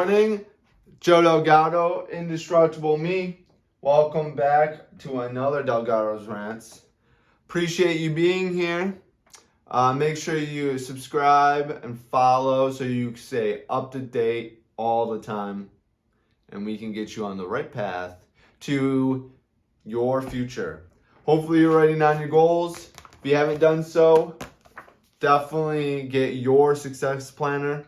morning. Joe Delgado, Indestructible Me. Welcome back to another Delgado's Rants. Appreciate you being here. Make sure you subscribe and follow so you stay up to date all the time. And we can get you on the right path to your future. Hopefully you're writing down your goals. If you haven't done so, definitely get your success planner.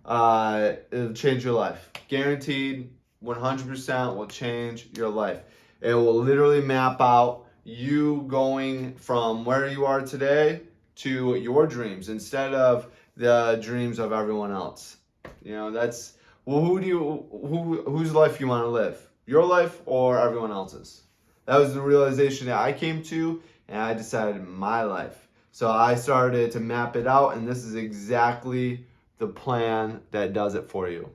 It'll change your life. Guaranteed, 100% will change your life. It will literally map out you going from where you are today to your dreams instead of the dreams of everyone else. You know, that's, well, whose life you want to live? Your life or everyone else's? That was the realization that I came to, and I decided my life. So I started to map it out, and this is exactly the plan that does it for you.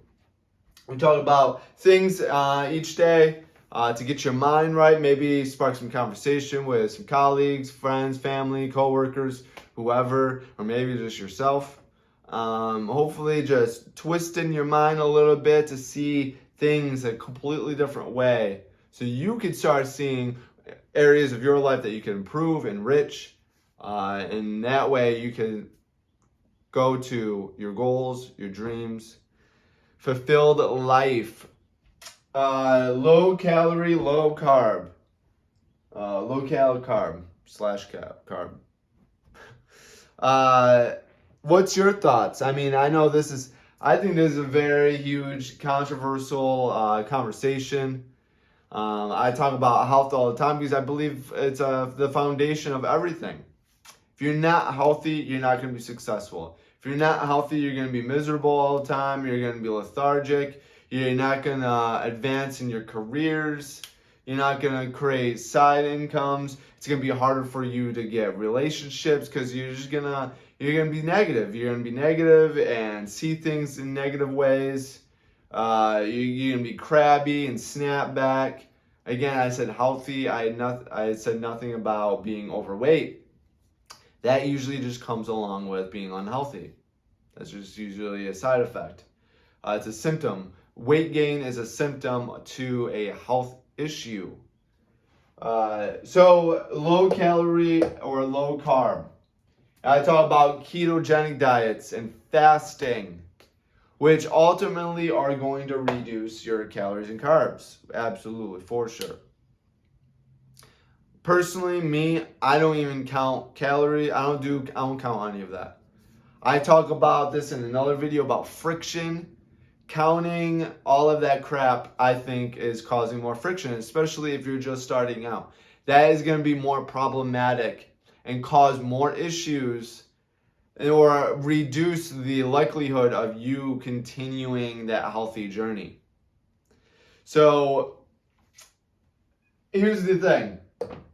We talk about things each day to get your mind right, maybe spark some conversation with some colleagues, friends, family, coworkers, whoever, or maybe just yourself. Hopefully just twisting your mind a little bit to see things a completely different way so you could start seeing areas of your life that you can improve, enrich, and that way you can go to your goals, your dreams, fulfilled life. Low calorie, low carb. Low calorie carb /carb. What's your thoughts? I mean, I know I think this is a very huge, controversial conversation. I talk about health all the time because I believe it's the foundation of everything. If you're not healthy, you're not going to be successful. If you're not healthy, you're going to be miserable all the time. You're going to be lethargic. You're not going to advance in your careers. You're not going to create side incomes. It's going to be harder for you to get relationships because you're going to be negative. You're going to be negative and see things in negative ways. You're going to be crabby and snap back. Again, I said healthy. I said nothing about being overweight. That usually just comes along with being unhealthy. That's just usually a side effect. It's a symptom. Weight gain is a symptom to a health issue. So low calorie or low carb. I talk about ketogenic diets and fasting, which ultimately are going to reduce your calories and carbs. Absolutely, for sure. Personally, me, I don't even count calorie. I don't count any of that. I talk about this in another video about friction. Counting all of that crap, I think, is causing more friction, especially if you're just starting out. That is going to be more problematic and cause more issues or reduce the likelihood of you continuing that healthy journey. So, here's the thing.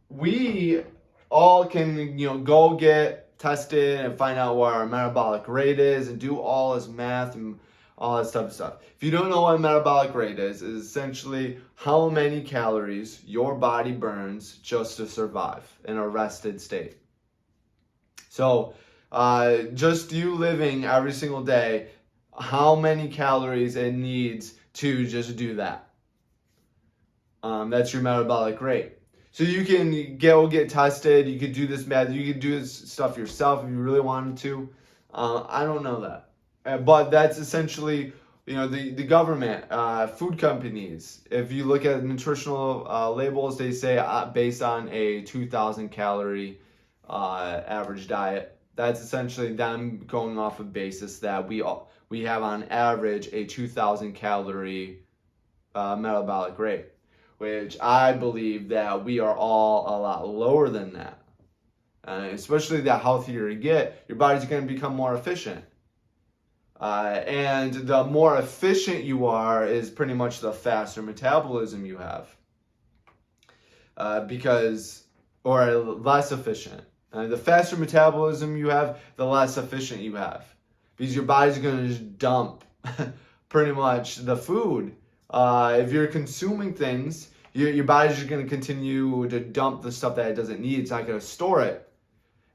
We all can, go get tested and find out what our metabolic rate is and do all this math and all that stuff. If you don't know what metabolic rate is essentially how many calories your body burns just to survive in a rested state. So, just you living every single day, how many calories it needs to just do that. That's your metabolic rate. So you can get tested. You could do this math. You could do this stuff yourself if you really wanted to. I don't know that, but that's essentially the government, food companies. If you look at nutritional labels, they say based on a 2,000 calorie average diet. That's essentially them going off a basis that we have on average a 2,000 calorie metabolic rate, which I believe that we are all a lot lower than that. Especially the healthier you get, your body's going to become more efficient. And the more efficient you are is pretty much the faster metabolism you have. Or less efficient. The faster metabolism you have, the less efficient you have. Because your body's going to just dump pretty much the food. If you're consuming things, your body's just going to continue to dump the stuff that it doesn't need. It's not going to store it.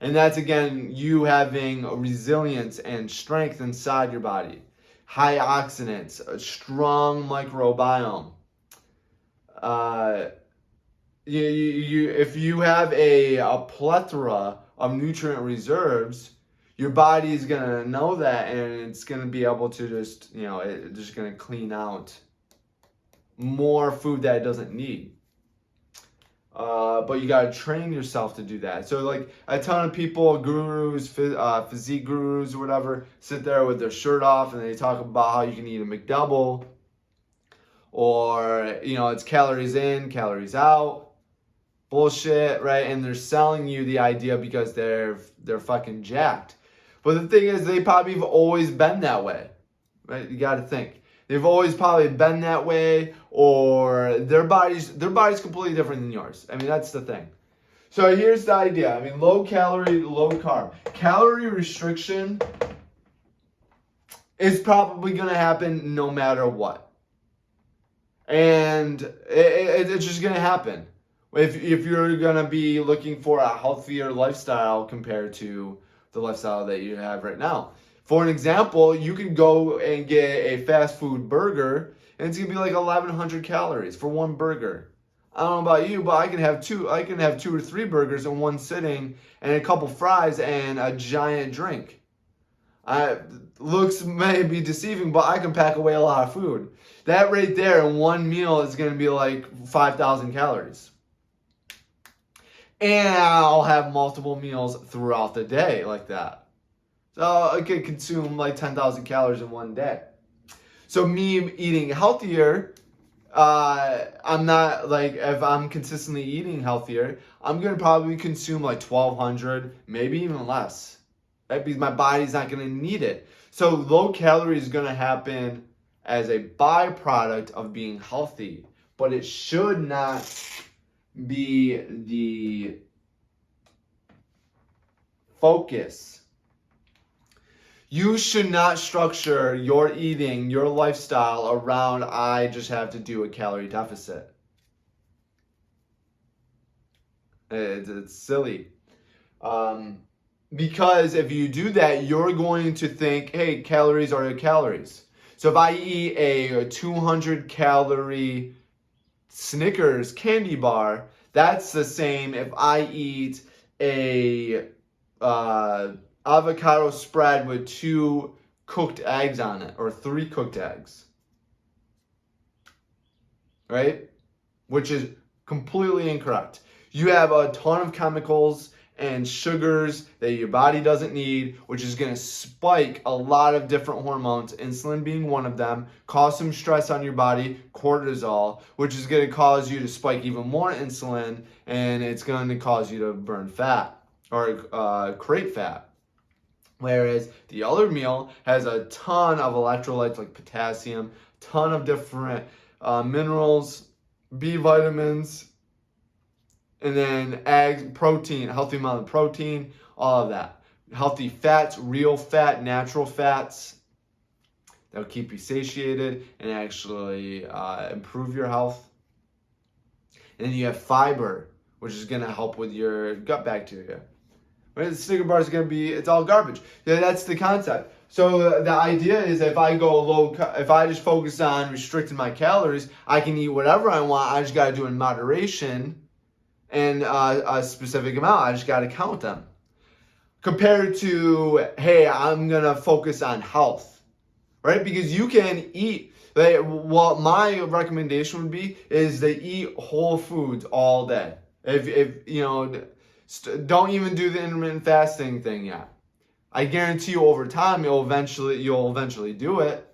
And that's, again, you having resilience and strength inside your body. high oxidants, a strong microbiome. If you have a plethora of nutrient reserves, your body is going to know that, and it's going to be able to just, it's just going to clean out more food that it doesn't need. But you got to train yourself to do that. So like a ton of people, gurus, physique gurus or whatever, sit there with their shirt off and they talk about how you can eat a McDouble, or, it's calories in, calories out. Bullshit, right? And they're selling you the idea because they're fucking jacked. But the thing is, they probably have always been that way, right? You got to think. They've always probably been that way, or their body's completely different than yours. I mean, that's the thing. So here's the idea. I mean, low calorie, low carb. Calorie restriction is probably going to happen no matter what. And it's just going to happen. If you're going to be looking for a healthier lifestyle compared to the lifestyle that you have right now. For an example, you can go and get a fast food burger, and it's going to be like 1,100 calories for one burger. I don't know about you, but I can have two or three burgers in one sitting, and a couple fries and a giant drink. Looks may be deceiving, but I can pack away a lot of food. That right there in one meal is going to be like 5,000 calories. And I'll have multiple meals throughout the day like that. So I could consume like 10,000 calories in one day. So me eating healthier, I'm not like, if I'm consistently eating healthier, I'm going to probably consume like 1,200, maybe even less. Right? Because my body's not going to need it. So low calorie is going to happen as a byproduct of being healthy. But it should not be the focus. You should not structure your eating, your lifestyle around, I just have to do a calorie deficit. It's silly. Because if you do that, you're going to think, hey, calories are calories. So if I eat a 200 calorie Snickers candy bar, that's the same if I eat a avocado spread with 2 cooked eggs on it, or 3 cooked eggs, right? Which is completely incorrect. You have a ton of chemicals and sugars that your body doesn't need, which is going to spike a lot of different hormones, insulin being one of them, cause some stress on your body, cortisol, which is going to cause you to spike even more insulin, and it's going to cause you to burn fat or create fat. Whereas the other meal has a ton of electrolytes like potassium, ton of different minerals, B vitamins, and then eggs, protein, healthy amount of protein, all of that. Healthy fats, real fat, natural fats that will keep you satiated and actually improve your health. And then you have fiber, which is going to help with your gut bacteria. Right? The Snicker bar is going to be, it's all garbage. Yeah, that's the concept. So the idea is if I go low, if I just focus on restricting my calories, I can eat whatever I want. I just got to do it in moderation. And a specific amount. I just got to count them. Compared to, hey, I'm going to focus on health, right? Because you can eat, what my recommendation would be is to eat whole foods all day. If don't even do the intermittent fasting thing yet. I guarantee you over time, you'll eventually do it,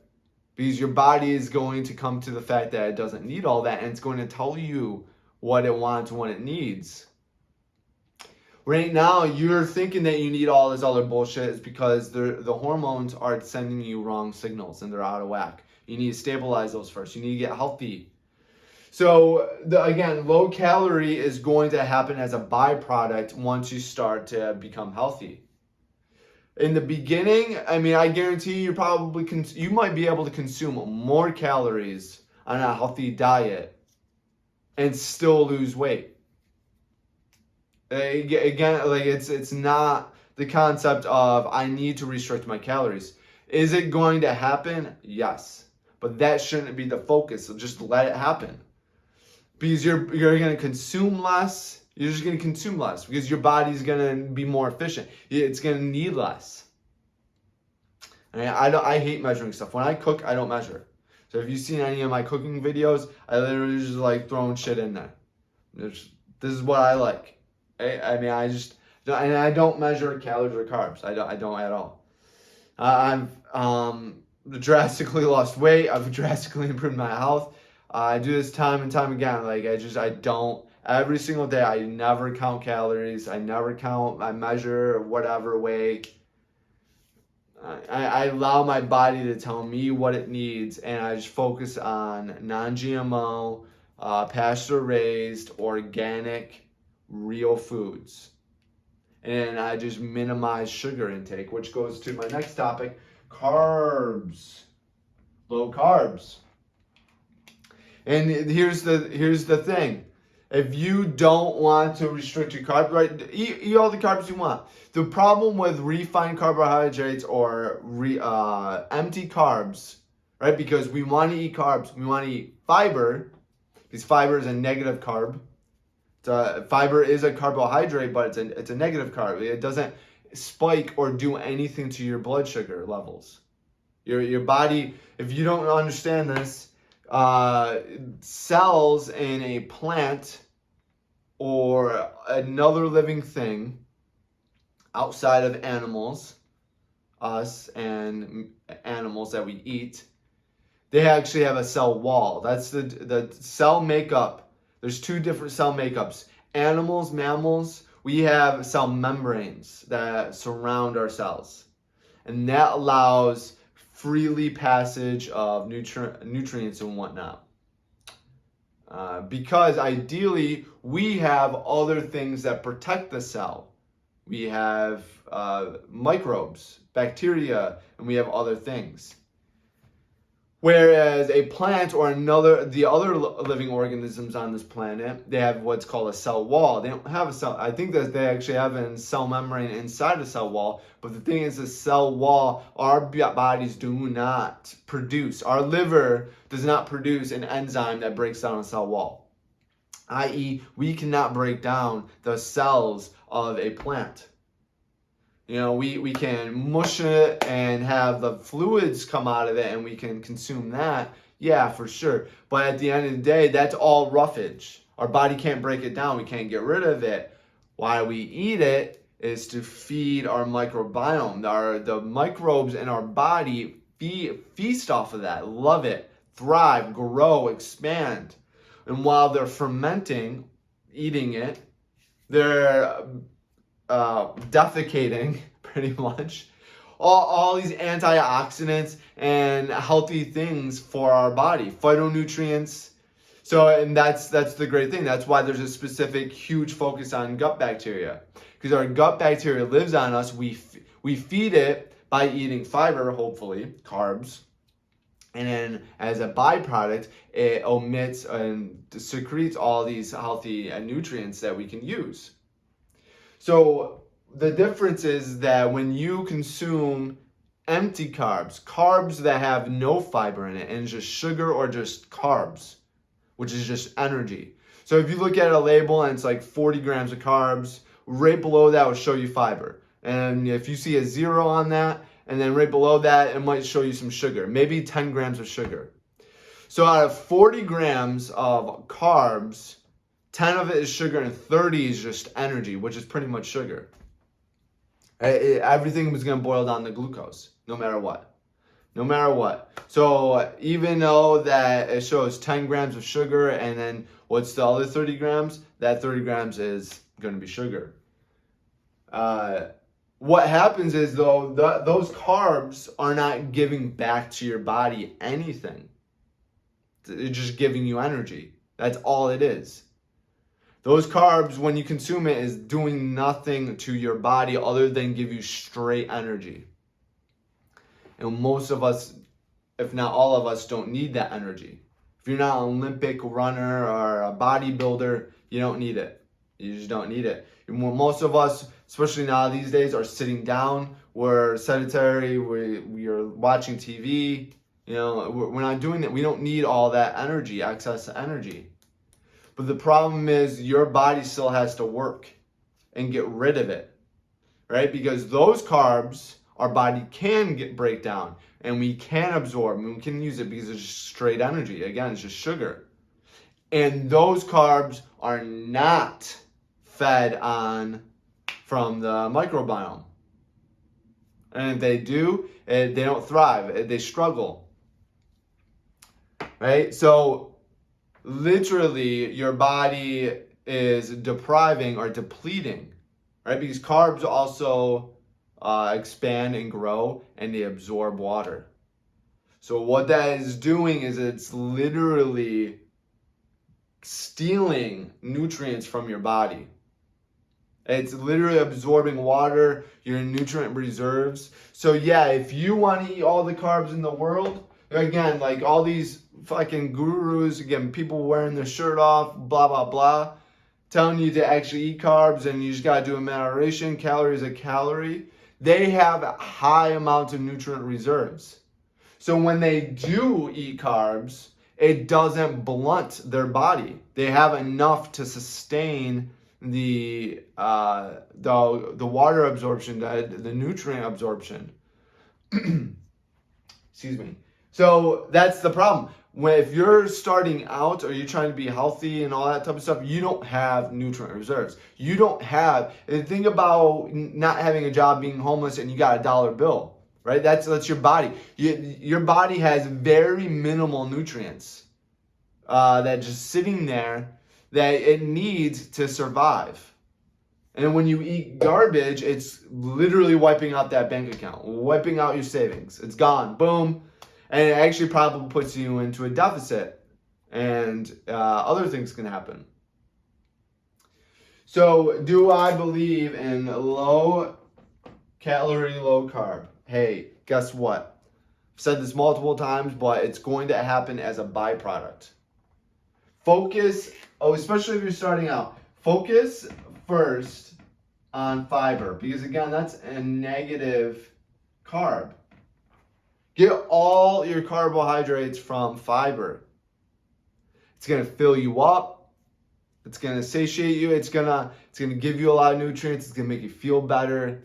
because your body is going to come to the fact that it doesn't need all that, and it's going to tell you what it wants and what it needs. Right now, you're thinking that you need all this other bullshit. It's because the hormones are sending you wrong signals and they're out of whack. You need to stabilize those first. You need to get healthy. So again, low calorie is going to happen as a byproduct once you start to become healthy. In the beginning, I mean, I guarantee you might be able to consume more calories on a healthy diet and still lose weight. Again, like it's not the concept of I need to restrict my calories. Is it going to happen? Yes. But that shouldn't be the focus. So just let it happen. Because you're going to consume less. You're just going to consume less because your body's going to be more efficient. It's going to need less. I hate measuring stuff. When I cook, I don't measure. So if you've seen any of my cooking videos, I literally just like throwing shit in there. This is what I like. I don't measure calories or carbs. I don't at all. I've drastically lost weight. I've drastically improved my health. I do this time and time again. I don't. Every single day, I never count calories. I measure whatever way. I allow my body to tell me what it needs, and I just focus on non-GMO, pasture-raised, organic, real foods. And I just minimize sugar intake, which goes to my next topic, carbs. Low carbs. And here's the thing. If you don't want to restrict your carbs, right, eat all the carbs you want. The problem with refined carbohydrates or empty carbs, right, because we want to eat carbs, we want to eat fiber, because fiber is a negative carb. Fiber is a carbohydrate, but it's a negative carb. It doesn't spike or do anything to your blood sugar levels. Your body, if you don't understand this, cells in a plant or another living thing outside of animals, us and animals that we eat, they actually have a cell wall. That's the cell makeup. There's two different cell makeups. Animals, mammals, we have cell membranes that surround our cells. And that allows freely passage of nutrients and whatnot. Because ideally, we have other things that protect the cell. We have microbes, bacteria, and we have other things. Whereas a plant or the other living organisms on this planet, they have what's called a cell wall. They don't have a cell. I think that they actually have a cell membrane inside the cell wall. But the thing is, the cell wall, our bodies do not produce. Our liver does not produce an enzyme that breaks down a cell wall. I.e., we cannot break down the cells of a plant. You know, we can mush it and have the fluids come out of it and we can consume that. Yeah, for sure. But at the end of the day, that's all roughage. Our body can't break it down. We can't get rid of it. Why we eat it is to feed our microbiome. The microbes in our body feast off of that, love it, thrive, grow, expand. And while they're fermenting, eating it, they're defecating pretty much all these antioxidants and healthy things for our body, phytonutrients. So, and that's the great thing. That's why there's a specific huge focus on gut bacteria, because our gut bacteria lives on us. We feed it by eating fiber, hopefully carbs, and then as a byproduct, it omits and secretes all these healthy nutrients that we can use. So the difference is that when you consume empty carbs that have no fiber in it, and just sugar or just carbs, which is just energy. So if you look at a label and it's like 40 grams of carbs, right below that will show you fiber. And if you see a 0 on that, and then right below that, it might show you some sugar, maybe 10 grams of sugar. So out of 40 grams of carbs, 10 of it is sugar and 30 is just energy, which is pretty much sugar. Everything was going to boil down to glucose, no matter what. No matter what. So even though that it shows 10 grams of sugar and then what's the other 30 grams? That 30 grams is going to be sugar. What happens is, though, those carbs are not giving back to your body anything. It's just giving you energy. That's all it is. Those carbs, when you consume it, is doing nothing to your body other than give you straight energy. And most of us, if not all of us, don't need that energy. If you're not an Olympic runner or a bodybuilder, you don't need it. You just don't need it. Most of us, especially now these days, are sitting down. we're sedentary, we are watching TV, you know, we're not doing that. We don't need all that energy, excess energy. But the problem is your body still has to work and get rid of it, right? Because those carbs, our body can break down and we can absorb and we can use it because it's just straight energy. Again, it's just sugar. And those carbs are not fed on from the microbiome. And if they do, they don't thrive. They struggle, right? So literally your body is depriving or depleting, right? Because carbs also expand and grow and they absorb water. So what that is doing is it's literally stealing nutrients from your body. It's literally absorbing water, your nutrient reserves. So yeah, if you want to eat all the carbs in the world, again, like all these fucking gurus, again, people wearing their shirt off, blah, blah, blah, telling you to actually eat carbs and you just got to do a moderation, calorie is a calorie. They have high amounts of nutrient reserves. So when they do eat carbs, it doesn't blunt their body. They have enough to sustain the water absorption, the nutrient absorption. Excuse me. So that's the problem. If you're starting out or you're trying to be healthy and all that type of stuff, you don't have nutrient reserves. You don't have. Think about not having a job, being homeless, and you got a dollar bill, right? That's your body. Your body has very minimal nutrients that just sitting there that it needs to survive. And when you eat garbage, it's literally wiping out that bank account, wiping out your savings. It's gone, boom. And it actually probably puts you into a deficit and other things can happen. So do I believe in low calorie, low carb? Hey, guess what? I've said this multiple times, but it's going to happen as a byproduct. Focus, especially if you're starting out, focus first on fiber because again, that's a negative carb. Get all your carbohydrates from fiber. It's going to fill you up. It's going to satiate you. It's going to give you a lot of nutrients. It's going to make you feel better.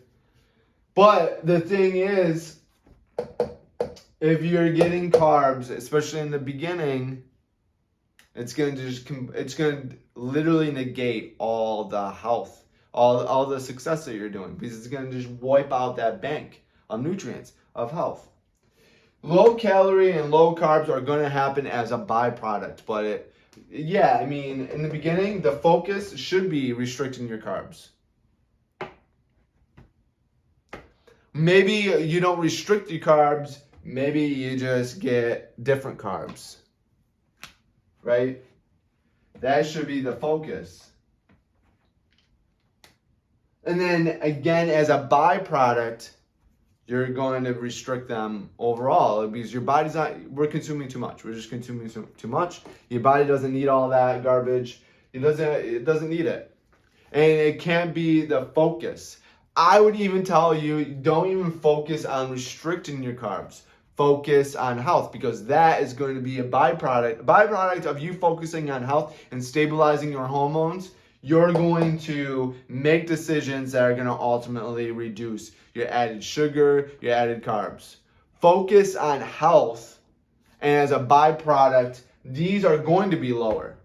But the thing is, if you're getting carbs, especially in the beginning, it's going to literally negate all the health, all the success that you're doing because it's going to just wipe out that bank of nutrients, of health. Low calorie and low carbs are going to happen as a byproduct, but I mean, in the beginning, the focus should be restricting your carbs. Maybe you don't restrict your carbs, maybe you just get different carbs, right? That should be the focus. And then again, as a byproduct, you're going to restrict them overall because your body's we're consuming too much. We're just consuming too much. Your body doesn't need all that garbage. It doesn't need it. And it can't be the focus. I would even tell you, don't even focus on restricting your carbs. Focus on health because that is going to be a byproduct of you focusing on health and stabilizing your hormones. You're going to make decisions that are going to ultimately reduce your added sugar, your added carbs. Focus on health, and as a byproduct, these are going to be lower.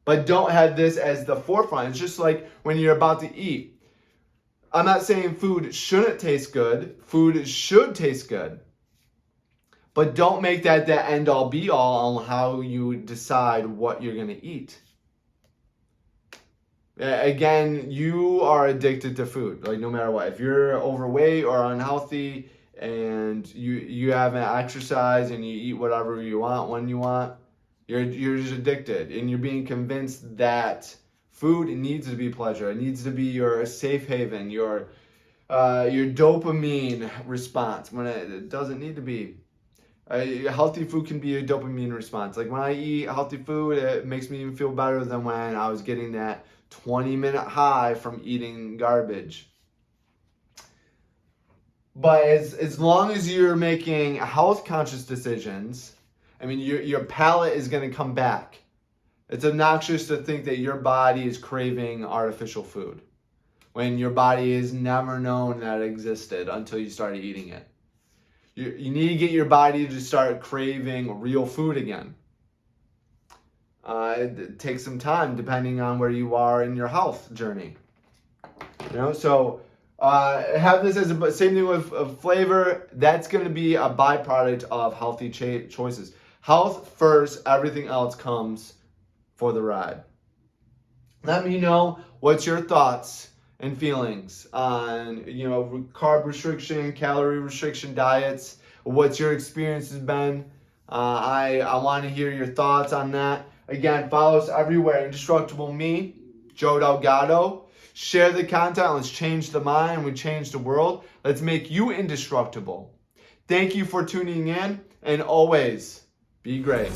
But don't have this as the forefront. It's just like when you're about to eat. I'm not saying food shouldn't taste good. Food should taste good. But don't make that the end-all be-all on how you decide what you're going to eat. Again, you are addicted to food, like no matter what. If you're overweight or unhealthy and you haven't exercised and you eat whatever you want when you want, you're just addicted and you're being convinced that food needs to be pleasure. It needs to be your safe haven, your dopamine response when it doesn't need to be. Healthy food can be a dopamine response. Like when I eat healthy food, it makes me even feel better than when I was getting that 20-minute high from eating garbage. But as long as you're making health conscious decisions, I mean, your palate is going to come back. It's obnoxious to think that your body is craving artificial food when your body has never known that it existed until you started eating it. You need to get your body to start craving real food again. It takes some time depending on where you are in your health journey. So have this as a same thing with flavor. That's going to be a byproduct of healthy choices. Health first, everything else comes for the ride. Let me know what's your thoughts and feelings on carb restriction, calorie restriction diets. What's your experience has been? I want to hear your thoughts on that. Again, follow us everywhere. Indestructible Me, Joe Delgado. Share the content. Let's change the mind. We change the world. Let's make you indestructible. Thank you for tuning in, and always be great.